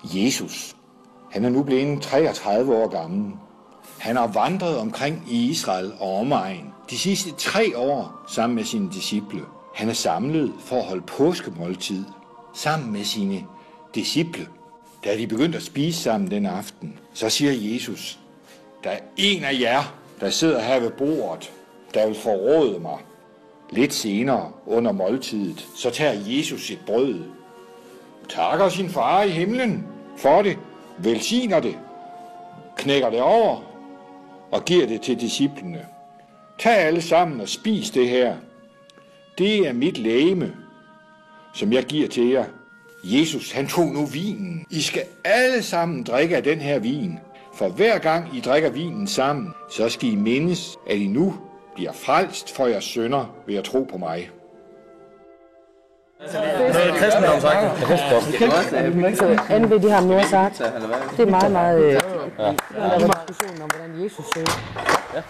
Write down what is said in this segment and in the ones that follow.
Jesus, han er nu blevet 33 år gammel. Han har vandret omkring i Israel og omegn de sidste 3 år sammen med sine disciple. Han er samlet for at holde påskemåltid sammen med sine disciple. Da de begyndte at spise sammen den aften, så siger Jesus, der er en af jer, der sidder her ved bordet, der vil forråde mig. Lidt senere under måltidet, så tager Jesus et brød, takker sin far i himlen for det, velsigner det, knækker det over og giver det til disciplene. Tag alle sammen og spis det her. Det er mit legeme, som jeg giver til jer. Jesus, han tog nu vinen. I skal alle sammen drikke af den her vin. For hver gang I drikker vinen sammen, så skal I mindes, at I nu bliver frelst for jeres synder ved at tro på mig. Noget kristendom sagt. Andet ved, de har nu sagt. Det er meget, meget... Der var diskussion om, hvordan Jesus så. Ja.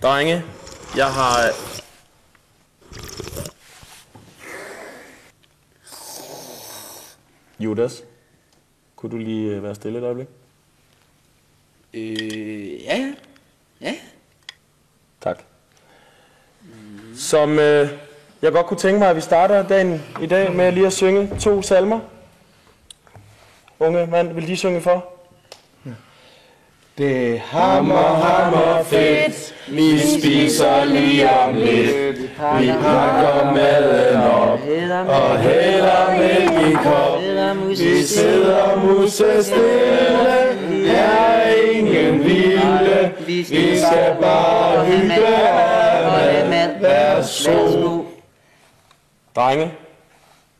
Drenge, jeg har... Judas, kunne du lige være stille et øjeblik? Ja. Tak. Som jeg godt kunne tænke mig, at vi starter dagen i dag med lige at synge 2 salmer. Unge mand, vil de synge for? Det hammer fedt, vi spiser lige om lidt. Vi pakker maden op og hælder mælk i kop. Vi sidder musestille, der er ingen vilde. Vi skal bare hygge og værsgo. Drenge,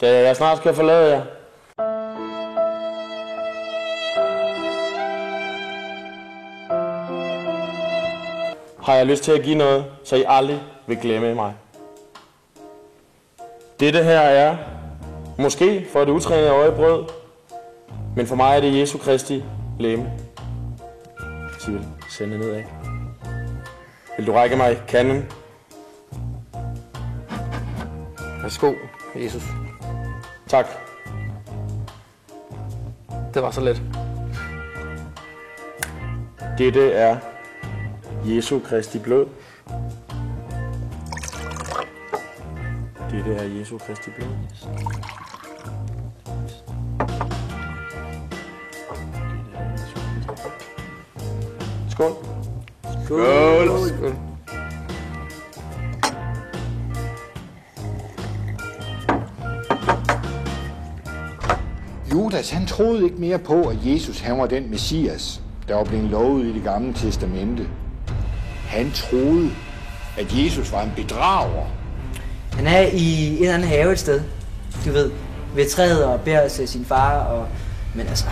da jeg snart skal forlade jer, har jeg lyst til at give noget, så I aldrig vil glemme mig. Dette her er, måske for et utrænet øje brød, men for mig er det Jesu Kristi legeme. Så vil sende nedad. Vil du række mig kanden? Værsgo, Jesus. Tak. Det var så let. Dette er Jesu Kristi blod. Dette er Jesu Kristi blod. Skål. Skål. Skål. Judas, han troede ikke mere på, at Jesus han var den Messias, der var blevet lovet i Det Gamle Testamente. Han troede, at Jesus var en bedrager. Han er i en eller anden have et sted, du ved, ved træet og beder til sin far, men altså...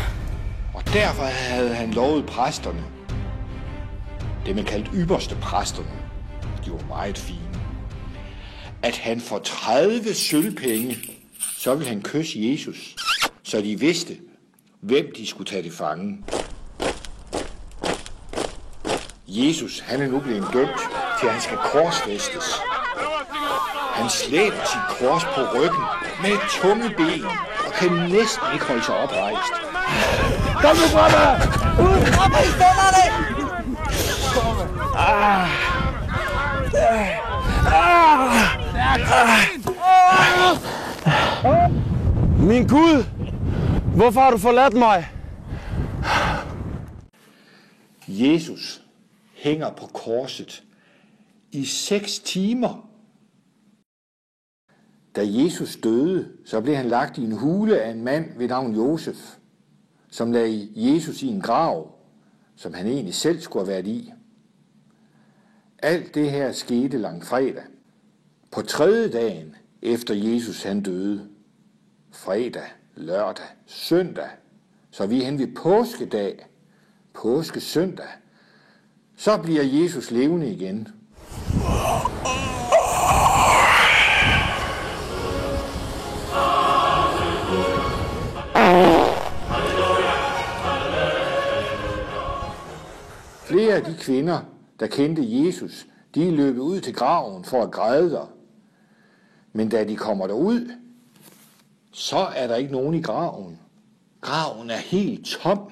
Og derfor havde han lovet præsterne, det man kaldte ypperste præsterne, de var meget fine, at han for 30 sølvpenge, så ville han kysse Jesus, så de vidste, hvem de skulle tage til fange. Jesus, han er nu blevet dømt til, at han skal korsfæstes. Han slæber sit kors på ryggen med tunge ben og kan næsten ikke holde sig oprejst. Kom nu fra mig! Ud! Op i stænderne! Min Gud, hvorfor har du forladt mig? Jesus hænger på korset i 6 timer. Da Jesus døde, så blev han lagt i en hule af en mand ved navn Josef, som lagde Jesus i en grav, som han egentlig selv skulle have været i. Alt det her skete langfredag. På 3. dagen efter Jesus han døde, fredag, lørdag, søndag, så vi er hen ved påskedag, påskesøndag, så bliver Jesus levende igen. Flere af de kvinder, der kendte Jesus, de løb ud til graven for at græde der. Men da de kommer derud, så er der ikke nogen i graven. Graven er helt tom.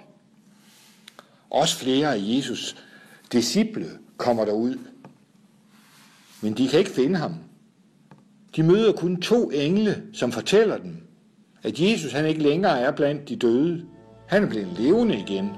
Også flere af Jesus' disciple kommer derud. Men de kan ikke finde ham. De møder kun 2 engle, som fortæller dem, at Jesus han ikke længere er blandt de døde. Han er blevet levende igen.